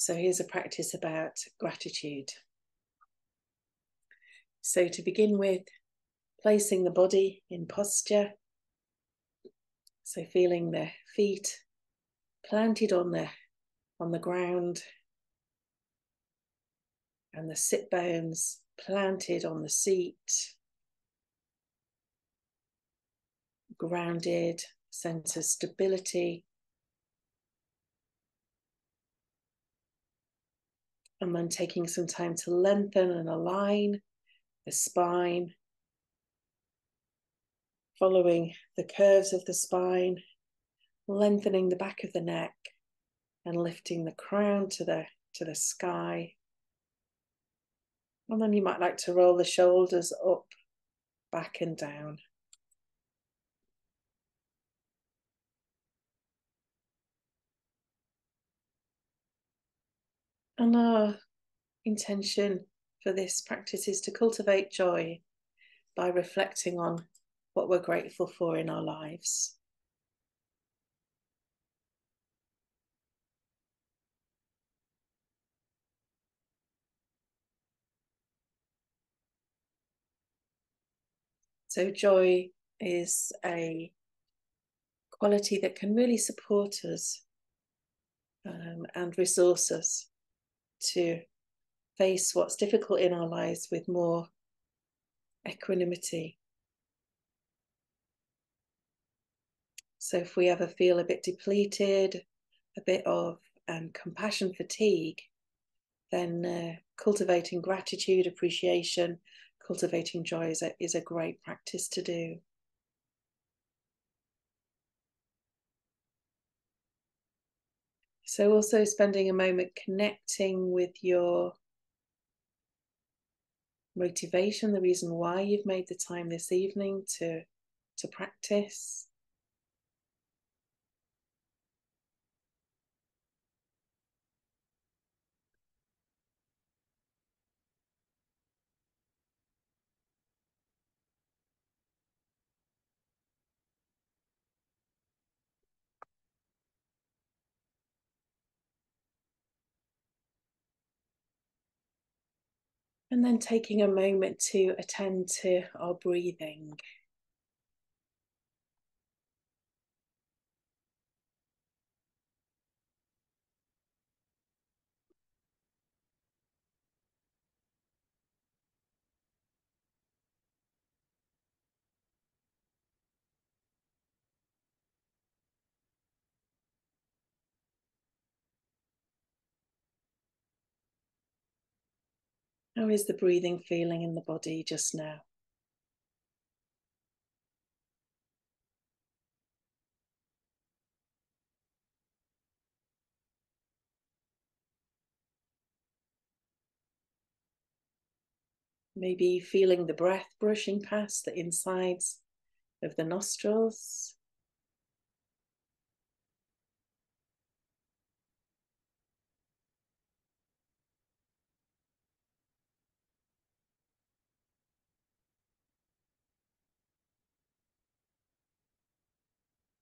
So here's a practice about gratitude. So to begin with, placing the body in posture. So feeling the feet planted on the ground and the sit bones planted on the seat. Grounded, sense of stability. And then taking some time to lengthen and align the spine, following the curves of the spine, lengthening the back of the neck and lifting the crown to the sky. And then you might like to roll the shoulders up, back and down. And our intention for this practice is to cultivate joy by reflecting on what we're grateful for in our lives. So joy is a quality that can really support us and resource us to face what's difficult in our lives with more equanimity. So if we ever feel a bit depleted, a bit of compassion fatigue, then cultivating gratitude, appreciation, cultivating joy is a great practice to do. So also spending a moment connecting with your motivation, the reason why you've made the time this evening to practice. And then taking a moment to attend to our breathing. How is the breathing feeling in the body just now? Maybe feeling the breath brushing past the insides of the nostrils.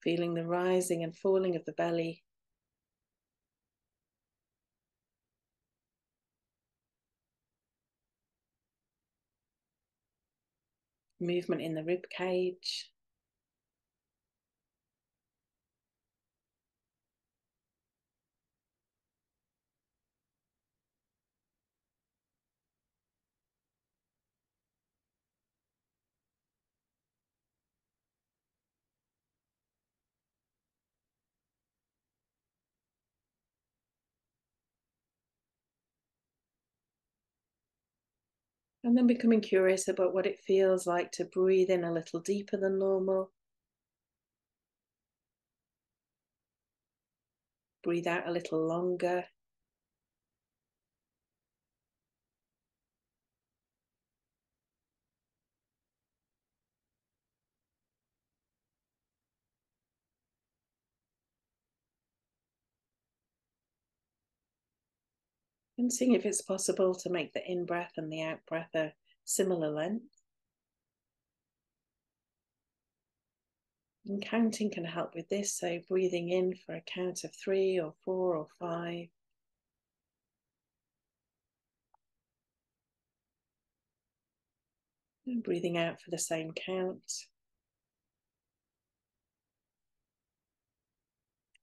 Feeling the rising and falling of the belly. Movement in the rib cage. And then becoming curious about what it feels like to breathe in a little deeper than normal. Breathe out a little longer. And seeing if it's possible to make the in-breath and the out-breath a similar length. And counting can help with this, so breathing in for a count of 3 or 4 or 5. And breathing out for the same count.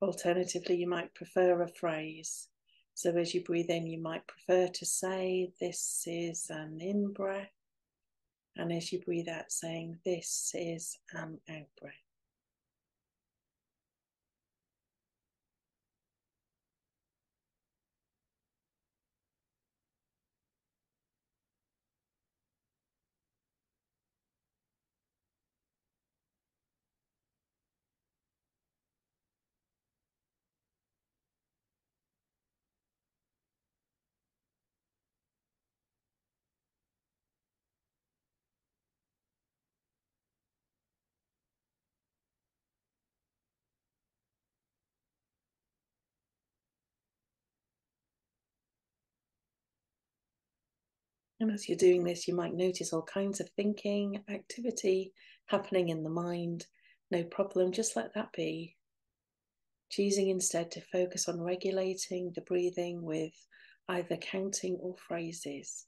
Alternatively, you might prefer a phrase. So as you breathe in, you might prefer to say, this is an in-breath. And as you breathe out, saying, this is an out-breath. And as you're doing this, you might notice all kinds of thinking, activity happening in the mind. No problem, just let that be. Choosing instead to focus on regulating the breathing with either counting or phrases.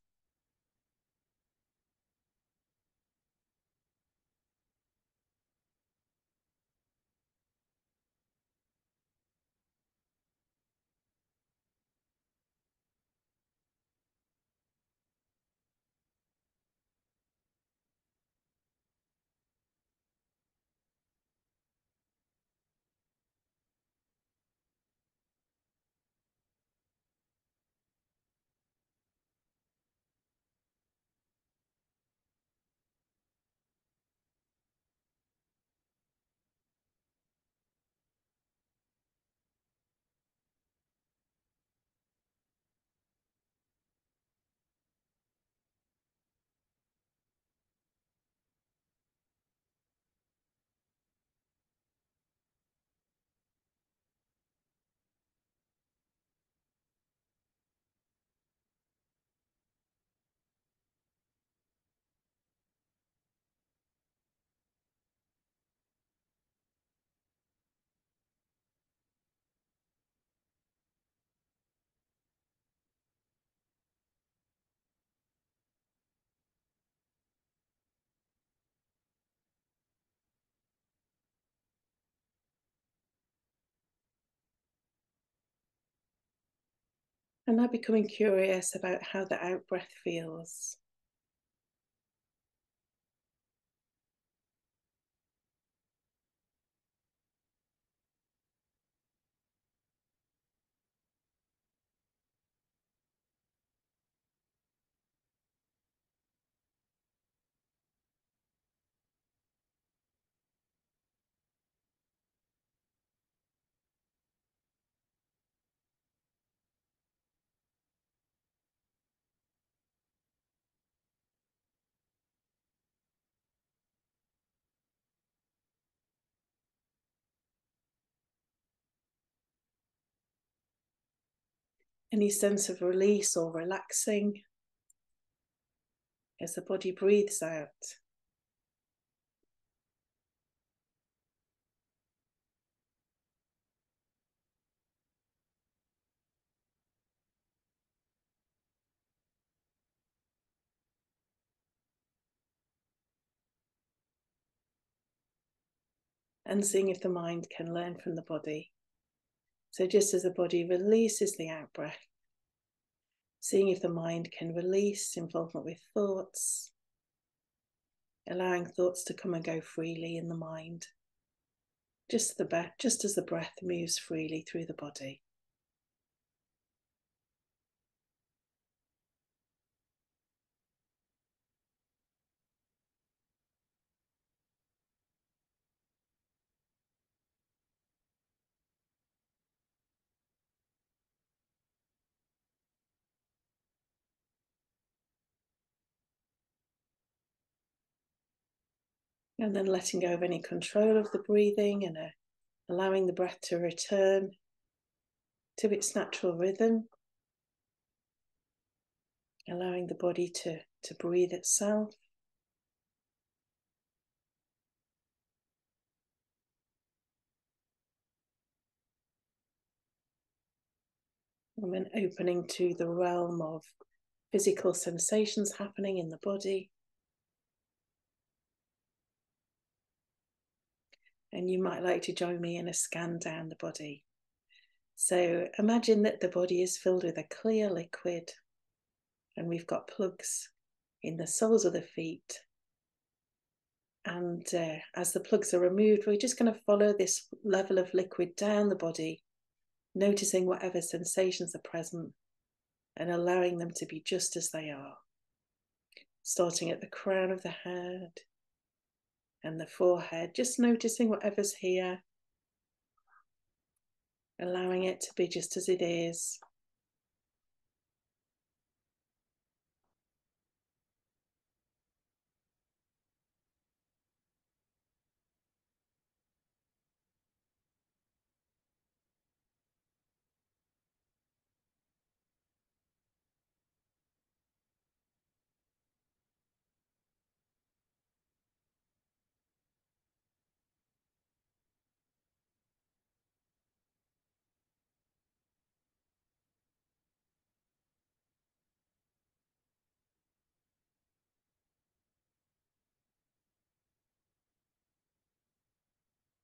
And now becoming curious about how the out breath feels. Any sense of release or relaxing as the body breathes out. And seeing if the mind can learn from the body. So just as the body releases the out breath, seeing if the mind can release involvement with thoughts, allowing thoughts to come and go freely in the mind, just as the breath moves freely through the body. And then letting go of any control of the breathing and allowing the breath to return to its natural rhythm, allowing the body to breathe itself. And then opening to the realm of physical sensations happening in the body. And you might like to join me in a scan down the body. So imagine that the body is filled with a clear liquid, and we've got plugs in the soles of the feet. And as the plugs are removed, we're just going to follow this level of liquid down the body, noticing whatever sensations are present and allowing them to be just as they are. Starting at the crown of the head and the forehead, just noticing whatever's here, allowing it to be just as it is.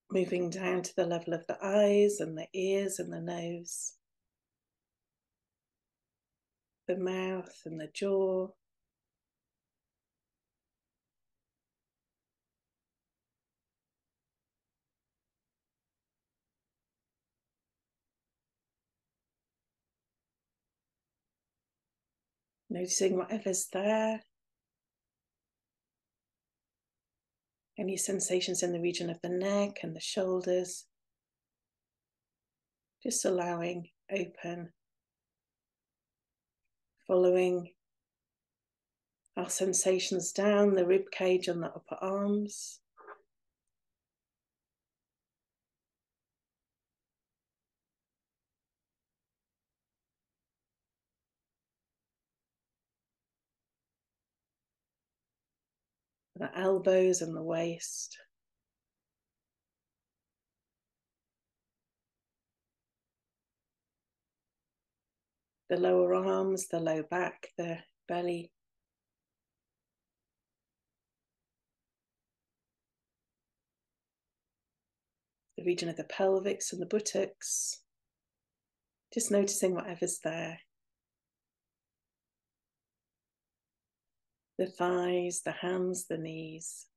Moving down to the level of the eyes and the ears and the nose, the mouth and the jaw, noticing whatever's there. Any sensations in the region of the neck and the shoulders. Just allowing open, following our sensations down the rib cage and the upper arms. The elbows and the waist. The lower arms, the low back, the belly. The region of the pelvis and the buttocks. Just noticing whatever's there. The thighs, the hands, the knees.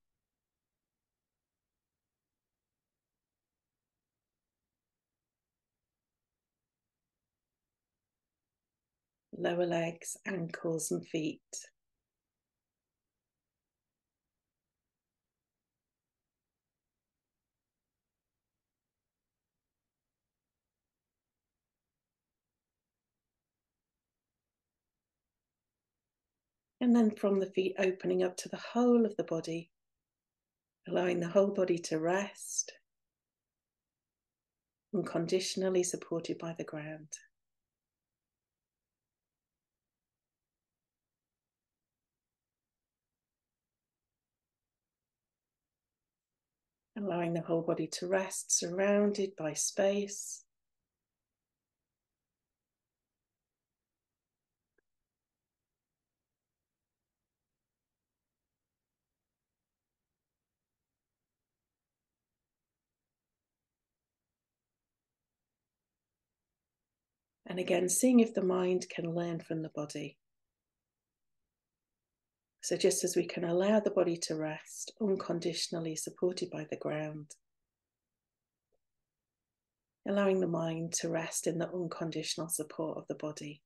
Lower legs, ankles and feet. And then from the feet opening up to the whole of the body, allowing the whole body to rest, unconditionally supported by the ground. Allowing the whole body to rest, surrounded by space. And again, seeing if the mind can learn from the body. So just as we can allow the body to rest, unconditionally supported by the ground, allowing the mind to rest in the unconditional support of the body.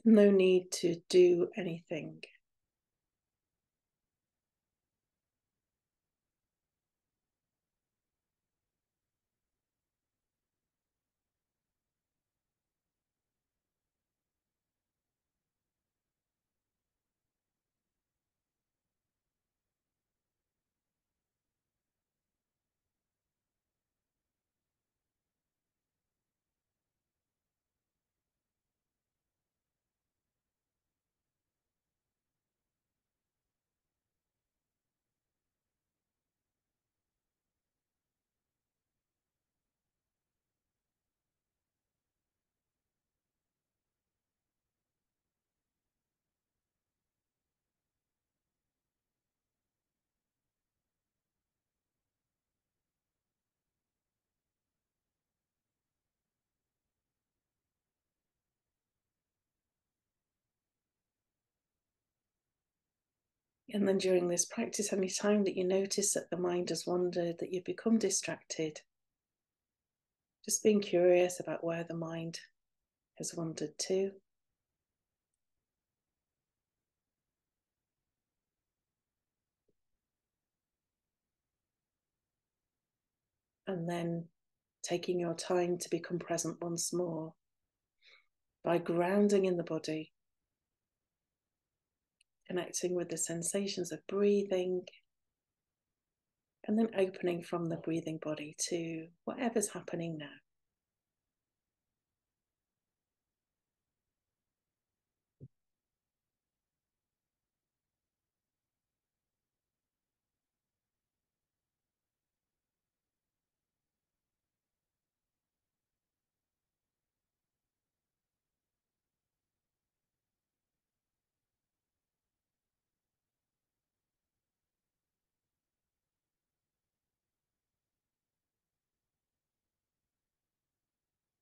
No need to do anything. And then during this practice, any time that you notice that the mind has wandered, that you've become distracted, just being curious about where the mind has wandered to. And then taking your time to become present once more by grounding in the body, connecting with the sensations of breathing, and then opening from the breathing body to whatever's happening now.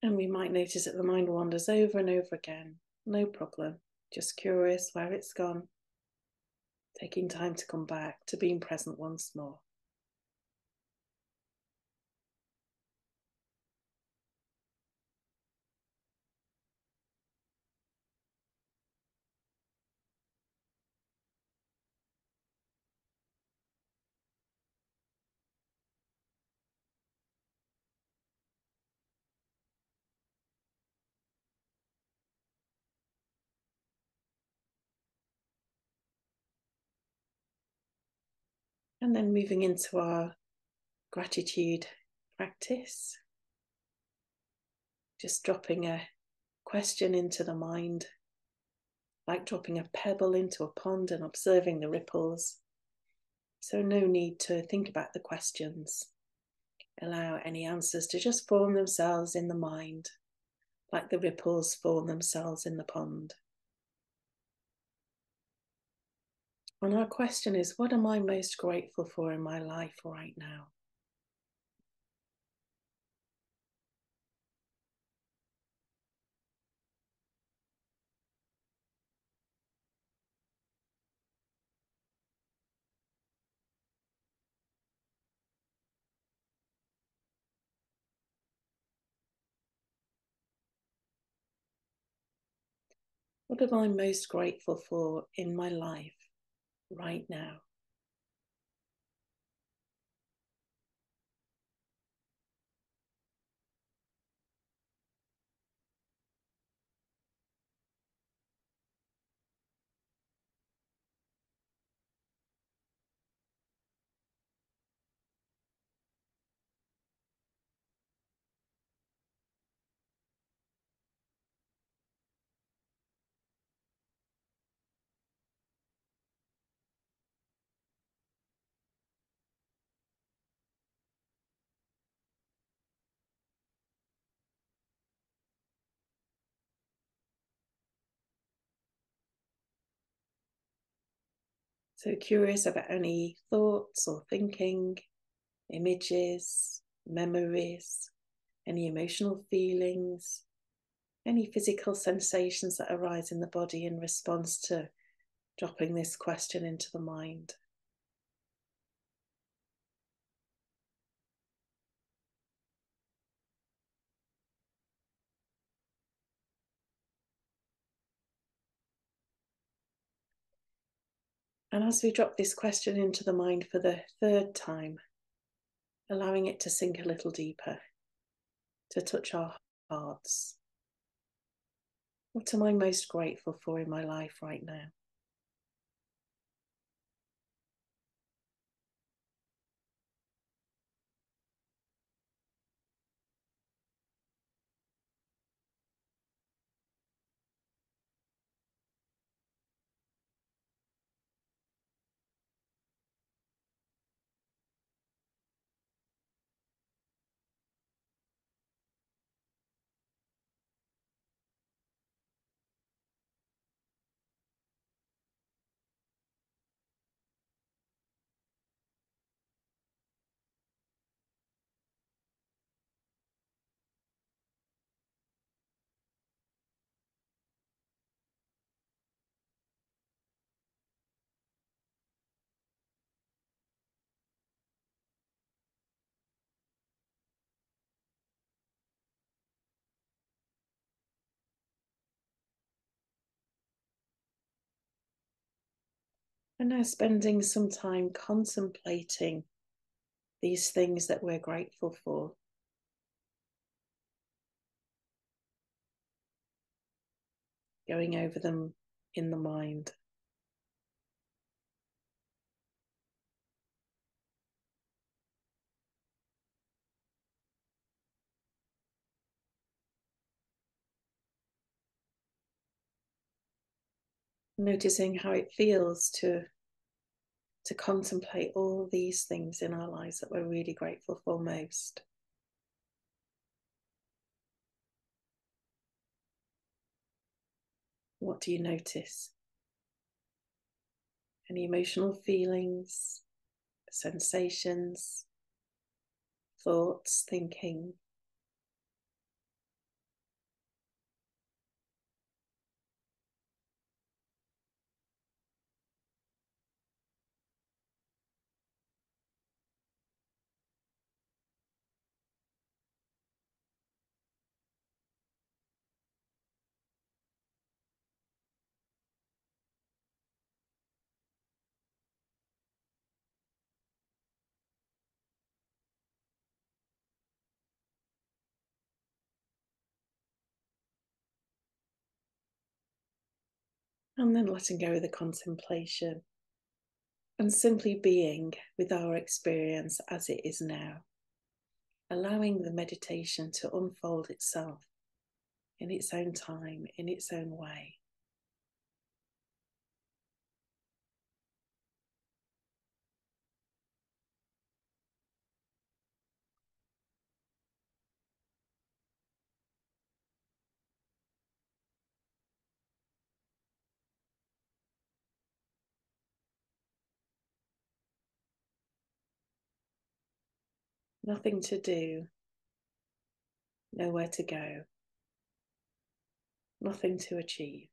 And we might notice that the mind wanders over and over again. No problem. Just curious where it's gone. Taking time to come back to being present once more. And then moving into our gratitude practice, just dropping a question into the mind, like dropping a pebble into a pond and observing the ripples. So no need to think about the questions. Allow any answers to just form themselves in the mind, like the ripples form themselves in the pond. And our question is, what am I most grateful for in my life right now? What am I most grateful for in my life right now? So curious about any thoughts or thinking, images, memories, any emotional feelings, any physical sensations that arise in the body in response to dropping this question into the mind. And as we drop this question into the mind for the third time, allowing it to sink a little deeper, to touch our hearts. What am I most grateful for in my life right now? And now spending some time contemplating these things that we're grateful for. Going over them in the mind. Noticing how it feels to contemplate all these things in our lives that we're really grateful for most. What do you notice? Any emotional feelings, sensations, thoughts, thinking? And then letting go of the contemplation and simply being with our experience as it is now, allowing the meditation to unfold itself in its own time, in its own way. Nothing to do, nowhere to go, nothing to achieve.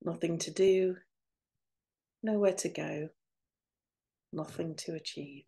Nothing to do, nowhere to go, nothing to achieve.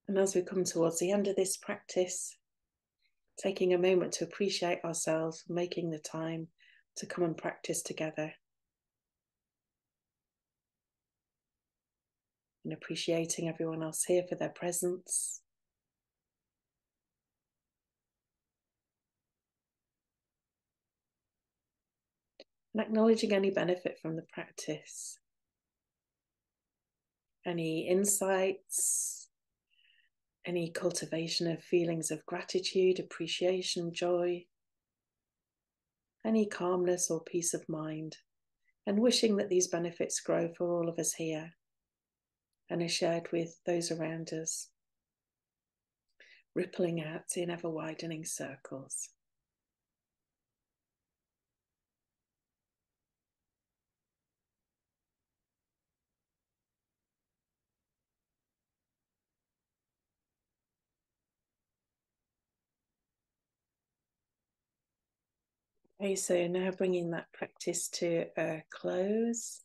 And as we come towards the end of this practice, taking a moment to appreciate ourselves for making the time to come and practice together, and appreciating everyone else here for their presence. And acknowledging any benefit from the practice, any insights, any cultivation of feelings of gratitude, appreciation, joy, any calmness or peace of mind, and wishing that these benefits grow for all of us here and are shared with those around us, rippling out in ever widening circles. Okay, so now bringing that practice to a close.